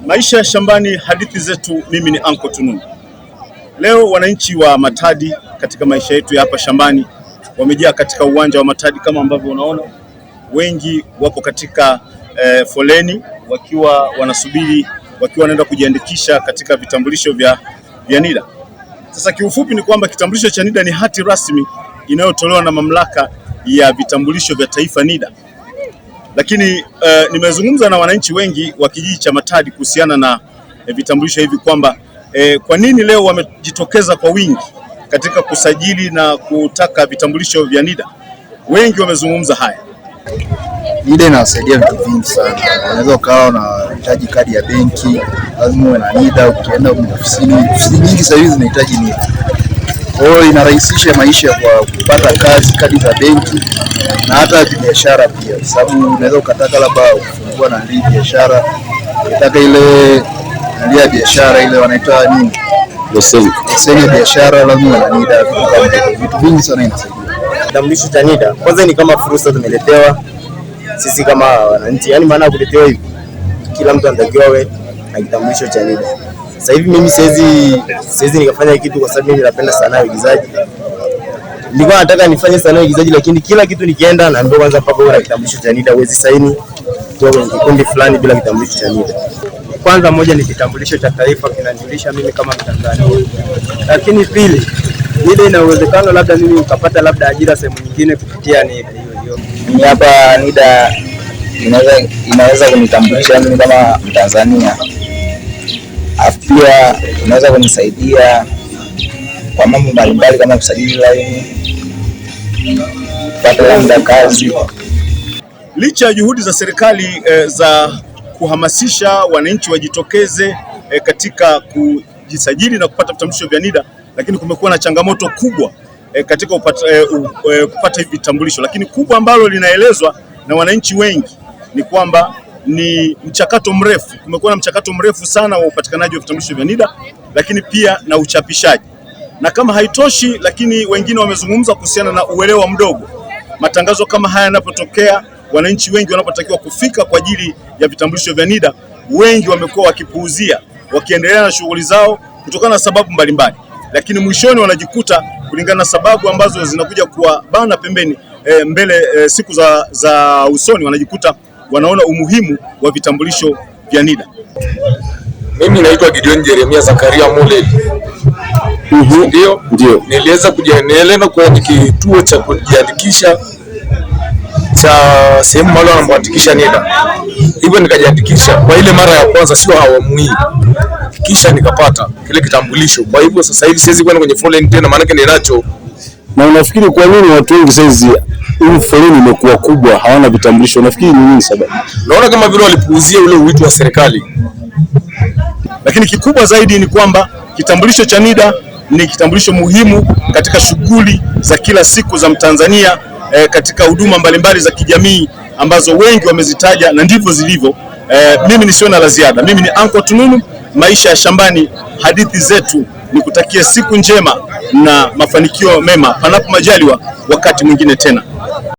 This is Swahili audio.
Maisha ya shambani, hadithi zetu. Mimi ni Uncle Tununu. Leo wananchi wa Matadi katika maisha yetu ya hapa shambani wamejaa katika uwanja wa Matadi kama ambavyo unaona. Wengi wapo katika foleni wakiwa wanasubiri, wakiwa wanaenda kujiandikisha katika vitambulisho vya NIDA. Sasa kiufupi ni kwamba kitambulisho cha NIDA ni hati rasmi inayotolewa na mamlaka ya vitambulisho vya taifa NIDA. Lakini nimezungumza na wananchi wengi wa kijiji cha Matadi kuhusiana na vitambulisho hivi kwamba kwa nini leo wamejitokeza kwa wingi katika kusajili na kutaka vitambulisho vya NIDA. Wengi wamezungumza haya. NIDA inawasaidia vitu vingi sana. Unaweza ukawa unahitaji kadi ya benki, lazima uwe na NIDA. Ukienda ofisini nyingi sasa hivi zinahitaji NIDA. Kwa hiyo inarahisisha maisha kwa kupata kazi, kadi za benki na hata biashara pia, sababu unaweza ukataka labda kufungua na biashara, unataka ile ya biashara ile wanaita nini, leseni ya biashara, lazima na NIDA. Vitu vingi sana inasaidia. Kitambulisho cha NIDA kwanza ni kama fursa tumeletewa sisi kama wananchi, yani maana kuletewa hivi kila mtu anatakiwa awe na kitambulisho cha NIDA. Sasa hivi mimi siwezi nikafanya kitu kwa sababu mimi napenda sanaa ya uigizaji. Nilikuwa nataka nifanye sanaa ya uigizaji, lakini kila kitu nikienda naambiwa kwanza mpaka uwe na kitambulisho cha NIDA, huwezi saini kutoka kwenye kikundi fulani bila kitambulisho cha NIDA. Kwanza moja ni kitambulisho cha taifa, kinanijulisha mimi kama Mtanzania. Lakini pili, NIDA ina uwezekano labda mimi nikapata labda ajira sehemu nyingine kupitia NIDA hiyo. Mimi hapa NIDA inaweza kunitambulisha mimi kama Mtanzania. Pia inaweza kunisaidia kwa mambo mbalimbali kama kusajili laini, kupata labda kazi. Licha ya juhudi za serikali za kuhamasisha wananchi wajitokeze katika kujisajili na kupata vitambulisho vya NIDA, lakini kumekuwa na changamoto kubwa katika kupata hivi vitambulisho. Lakini kubwa ambalo linaelezwa na wananchi wengi ni kwamba ni mchakato mrefu. Kumekuwa na mchakato mrefu sana wa upatikanaji wa vitambulisho vya NIDA, lakini pia na uchapishaji. Na kama haitoshi, lakini wengine wamezungumza kuhusiana na uelewa mdogo. Matangazo kama haya yanapotokea, wananchi wengi wanapotakiwa kufika kwa ajili ya vitambulisho vya NIDA, wengi wamekuwa wakipuuzia, wakiendelea na shughuli zao kutokana na sababu mbalimbali. Lakini mwishoni wanajikuta kulingana na sababu ambazo zinakuja kuwabana pembeni mbele siku za usoni, wanajikuta wanaona umuhimu wa vitambulisho vya NIDA. Mimi naitwa Gideon Jeremia Zakaria Molel. Ndio. Niliweza kujiendeleza kwenye kituo cha kujiandikisha cha sehemu mahali wanapoandikisha NIDA. Hivyo nikajiandikisha kwa ile mara ya kwanza, sio awamu hii. Kisha nikapata kile kitambulisho. Kwa hivyo sasa hivi siwezi kwenda kwenye foleni tena, maana yake ninacho. Na unafikiri kwa nini watu wengi sasa hii foleni imekuwa kubwa hawana vitambulisho? Unafikiri ni nini sababu? Naona kama vile walipuuzia ule wito wa serikali. Lakini kikubwa zaidi ni kwamba kitambulisho cha NIDA ni kitambulisho muhimu katika shughuli za kila siku za Mtanzania, katika huduma mbalimbali za kijamii ambazo wengi wamezitaja na ndivyo zilivyo. Mimi nisiwe na la ziada. Mimi ni Uncle Tununu, maisha ya shambani, hadithi zetu. Nikutakie siku njema na mafanikio mema, panapo majaliwa wakati mwingine tena.